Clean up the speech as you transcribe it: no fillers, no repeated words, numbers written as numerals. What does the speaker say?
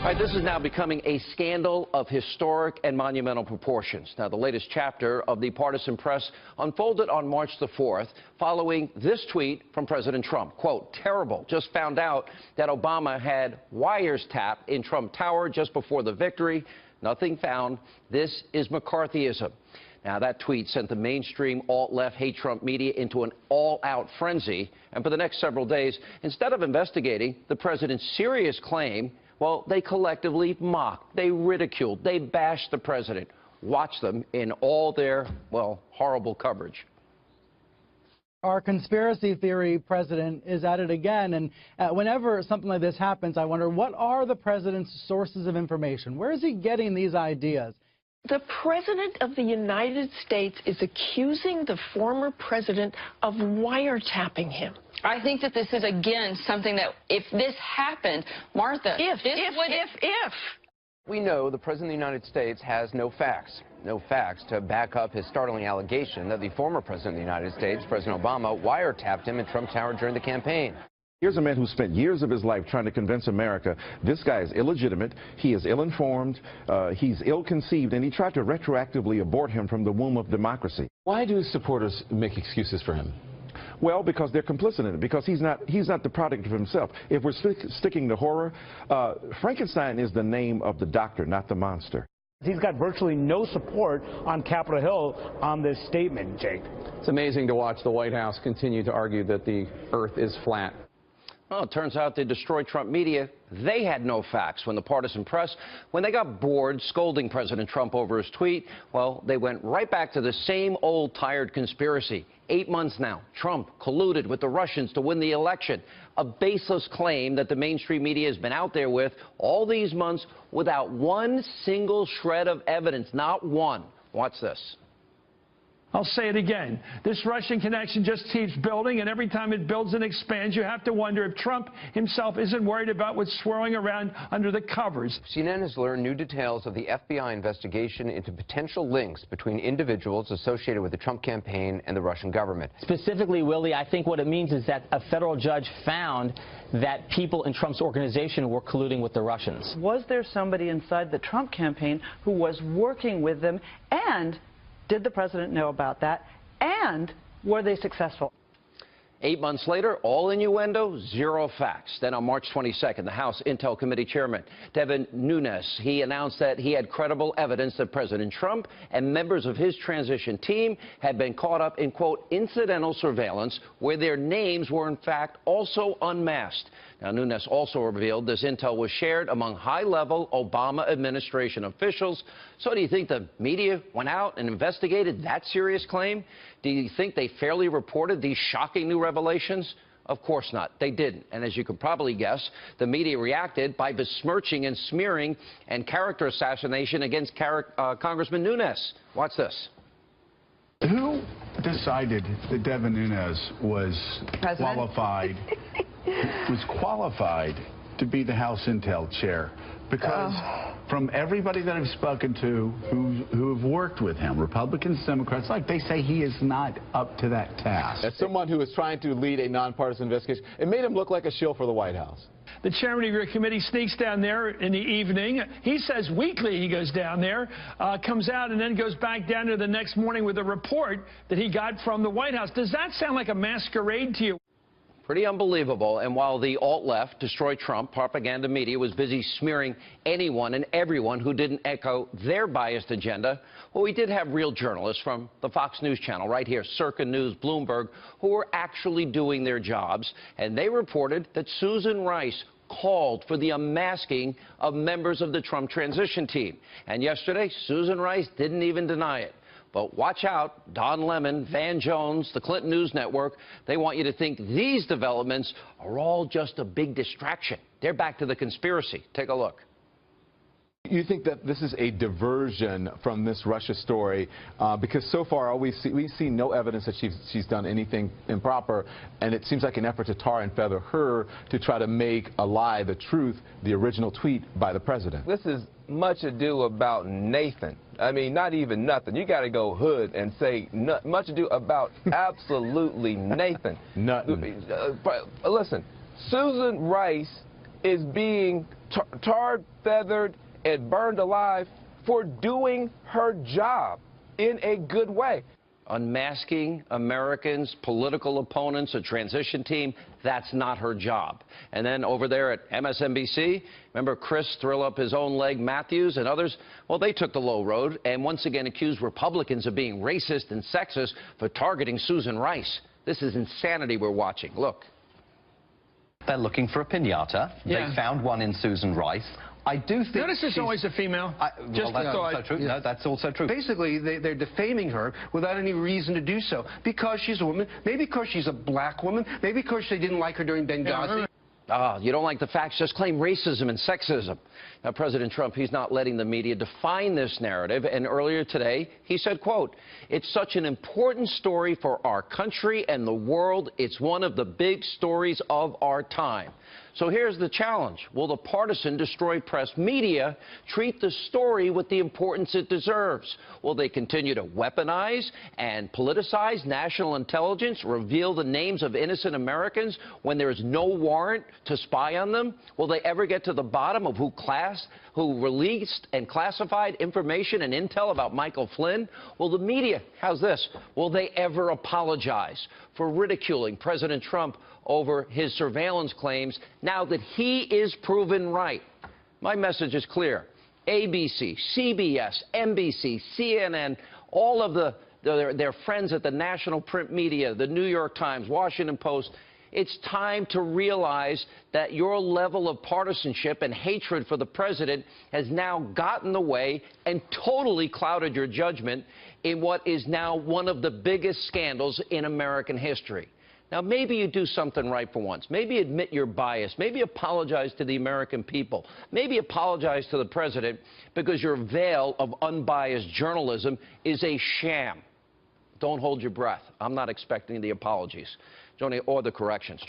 All right, this is now becoming a scandal of historic and monumental proportions. Now, the latest chapter of the partisan press unfolded on March the 4th following this tweet from President Trump. Quote, terrible. Just found out that Obama had wires tapped in Trump Tower just before the victory. Nothing found. This is McCarthyism. Now, that tweet sent the mainstream alt-left hate Trump media into an all-out frenzy. And for the next several days, instead of investigating the president's serious claim, well, they collectively mocked, they ridiculed, they bashed the president. Watch them in all their, well, horrible coverage. Our conspiracy theory president is at it again, and whenever something like this happens, I wonder, what are the president's sources of information? Where is he getting these ideas? The President of the United States is accusing the former president of wiretapping him. I think that this is, again, something that if this happened, Martha, If. We know the President of the United States has no facts to back up his startling allegation that the former President of the United States, President Obama, wiretapped him in Trump Tower during the campaign. Here's a man who spent years of his life trying to convince America this guy is illegitimate, he is ill-informed, he's ill-conceived, and he tried to retroactively abort him from the womb of democracy. Why do his supporters make excuses for him? Well, because they're complicit in it, because he's not the product of himself. If we're sticking to horror, Frankenstein is the name of the doctor, not the monster. He's got virtually no support on Capitol Hill on this statement, Jake. It's amazing to watch the White House continue to argue that the earth is flat. Well, it turns out the destroyed Trump media, they had no facts when the partisan press, when they got bored scolding President Trump over his tweet, well, they went right back to the same old tired conspiracy. 8 months now, Trump colluded with the Russians to win the election. A baseless claim that the mainstream media has been out there with all these months without one single shred of evidence, not one. Watch this. I'll say it again. This Russian connection just keeps building, and every time it builds and expands, you have to wonder if Trump himself isn't worried about what's swirling around under the covers. CNN has learned new details of the FBI investigation into potential links between individuals associated with the Trump campaign and the Russian government. Specifically, Willie, I think what it means is that a federal judge found that people in Trump's organization were colluding with the Russians. Was there somebody inside the Trump campaign who was working with them, and did the president know about that, and were they successful? 8 months later, all innuendo, zero facts. Then on March 22nd, the House Intel Committee Chairman, Devin Nunes, he announced that he had credible evidence that President Trump and members of his transition team had been caught up in, quote, incidental surveillance where their names were, in fact, also unmasked. Now, Nunes also revealed this intel was shared among high-level Obama administration officials. So do you think the media went out and investigated that serious claim? Do you think they fairly reported these shocking new revelations? Of course not. They didn't. And as you can probably guess, the media reacted by besmirching and smearing and character assassination against Congressman Nunes. Watch this. Who decided that Devin Nunes was qualified to be the House Intel chair? Because from everybody that I've spoken to who have worked with him, Republicans, Democrats, like, they say he is not up to that task. As someone who is trying to lead a nonpartisan investigation, it made him look like a shill for the White House. The chairman of your committee sneaks down there in the evening. He says weekly he goes down there, comes out, and then goes back down there the next morning with a report that he got from the White House. Does that sound like a masquerade to you? Pretty unbelievable. And while the alt-left, destroy Trump, propaganda media was busy smearing anyone and everyone who didn't echo their biased agenda, well, we did have real journalists from the Fox News channel right here, Circa News, Bloomberg, who were actually doing their jobs. And they reported that Susan Rice called for the unmasking of members of the Trump transition team. And yesterday, Susan Rice didn't even deny it. But watch out, Don Lemon, Van Jones, the Clinton News Network, they want you to think these developments are all just a big distraction. They're back to the conspiracy. Take a look. You think that this is a diversion from this Russia story? Because so far, we've seen no evidence that she's done anything improper, and it seems like an effort to tar and feather her to try to make a lie the truth, the original tweet by the president. This is much ado about Nathan. I mean, not even nothing. You got to go hood and say much ado about absolutely Nathan. Nothing. Listen, Susan Rice is being tarred, feathered, and burned alive for doing her job in a good way. Unmasking Americans' political opponents, a transition team, that's not her job. And then over there at MSNBC, remember Chris Thrill Up His Own Leg Matthews and others? Well, they took the low road and once again accused Republicans of being racist and sexist for targeting Susan Rice. This is insanity we're watching. Look. They're looking for a piñata. Yeah. They found one in Susan Rice. I do think Notice it's always a female. Well, that's also true. No, that's also true. Basically, they're defaming her without any reason to do so. Because she's a woman, maybe because she's a black woman, maybe because they didn't like her during Benghazi. You don't like the facts, just claim racism and sexism. Now, President Trump, he's not letting the media define this narrative. And earlier today, he said, quote, "It's such an important story for our country and the world. It's one of the big stories of our time." So here's the challenge. Will the partisan, destroyed press media treat the story with the importance it deserves? Will they continue to weaponize and politicize national intelligence, reveal the names of innocent Americans when there is no warrant to spy on them? Will they ever get to the bottom of who released and classified information and intel about Michael Flynn? Will the media, how's this, will they ever apologize for ridiculing President Trump over his surveillance claims now that he is proven right? My message is clear. ABC, CBS, NBC, CNN, all of their friends at the national print media, the New York Times, Washington Post, it's time to realize that your level of partisanship and hatred for the president has now gotten in the way and totally clouded your judgment in what is now one of the biggest scandals in American history. Now, maybe you do something right for once. Maybe admit your bias. Maybe apologize to the American people. Maybe apologize to the president because your veil of unbiased journalism is a sham. Don't hold your breath. I'm not expecting the apologies or the corrections.